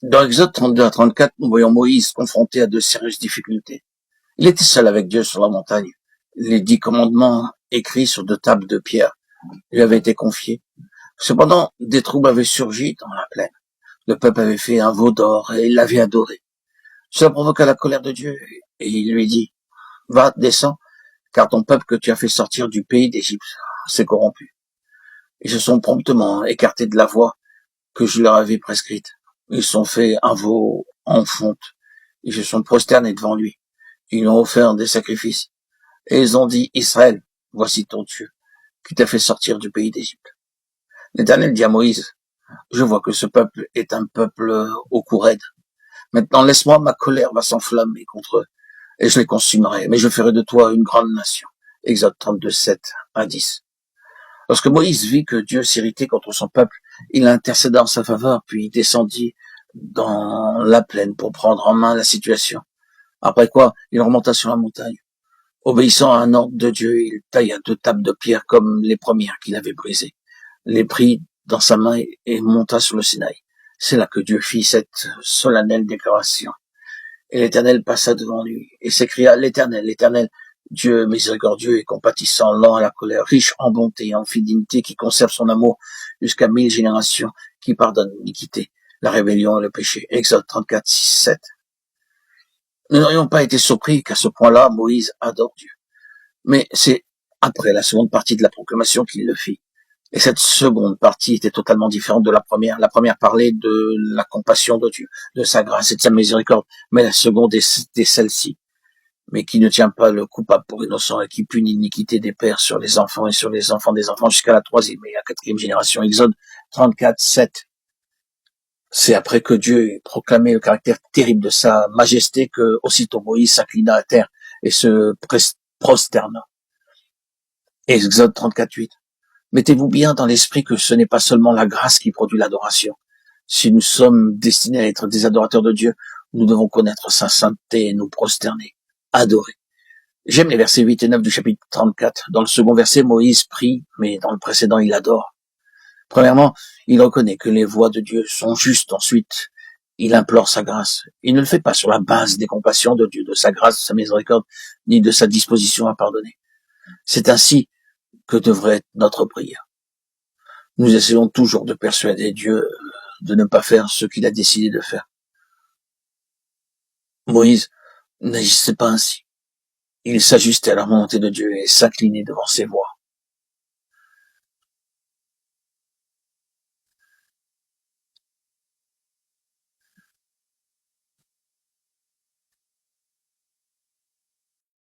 Dans Exode 32 à 34, nous voyons Moïse confronté à de sérieuses difficultés. Il était seul avec Dieu sur la montagne. Les 10 commandements écrits sur 2 tables de pierre lui avaient été confiés. Cependant, des troubles avaient surgi dans la plaine. Le peuple avait fait un veau d'or et il l'avait adoré. Cela provoqua la colère de Dieu et il lui dit, va, descends, car ton peuple que tu as fait sortir du pays d'Égypte s'est corrompu. Ils se sont promptement écartés de la voie que je leur avais prescrite. Ils se sont fait un veau en fonte. Ils se sont prosternés devant lui. Ils lui ont offert des sacrifices. Et ils ont dit, Israël, voici ton Dieu, qui t'a fait sortir du pays d'Égypte. L'Éternel dit à Moïse, je vois que ce peuple est un peuple au cou raide. Maintenant, laisse-moi, ma colère va s'enflammer contre eux, et je les consumerai, mais je ferai de toi une grande nation. Exode 32, 7 à 10. Lorsque Moïse vit que Dieu s'irritait contre son peuple, il intercéda en sa faveur, puis il descendit dans la plaine pour prendre en main la situation. Après quoi, il remonta sur la montagne. Obéissant à un ordre de Dieu, il tailla 2 tables de pierre comme les premières qu'il avait brisées, les prit dans sa main et monta sur le Sinaï. C'est là que Dieu fit cette solennelle déclaration. Et l'Éternel passa devant lui et s'écria, l'Éternel, l'Éternel, Dieu miséricordieux et compatissant, lent à la colère, riche en bonté et en fidélité, qui conserve son amour jusqu'à 1000 générations, qui pardonne l'iniquité, la rébellion et le péché. Exode 34, 6, 7. Nous n'aurions pas été surpris qu'à ce point-là, Moïse adore Dieu. Mais c'est après la seconde partie de la proclamation qu'il le fit. Et cette seconde partie était totalement différente de la première. La première parlait de la compassion de Dieu, de sa grâce et de sa miséricorde. Mais la seconde est celle-ci. Mais qui ne tient pas le coupable pour innocent et qui punit l'iniquité des pères sur les enfants et sur les enfants des enfants jusqu'à la 3e et la 4e génération. Exode 34, 7. C'est après que Dieu ait proclamé le caractère terrible de sa majesté que aussitôt Moïse s'inclina à terre et se prosterna. Exode 34, 8. Mettez-vous bien dans l'esprit que ce n'est pas seulement la grâce qui produit l'adoration. Si nous sommes destinés à être des adorateurs de Dieu, nous devons connaître sa sainteté et nous prosterner, adorer. J'aime les versets 8 et 9 du chapitre 34. Dans le second verset, Moïse prie, mais dans le précédent, il adore. Premièrement, il reconnaît que les voies de Dieu sont justes. Ensuite, il implore sa grâce. Il ne le fait pas sur la base des compassions de Dieu, de sa grâce, de sa miséricorde, ni de sa disposition à pardonner. C'est ainsi que devrait être notre prière. Nous essayons toujours de persuader Dieu de ne pas faire ce qu'il a décidé de faire. Moïse n'agissait pas ainsi. Il s'ajustait à la volonté de Dieu et s'inclinait devant ses voies.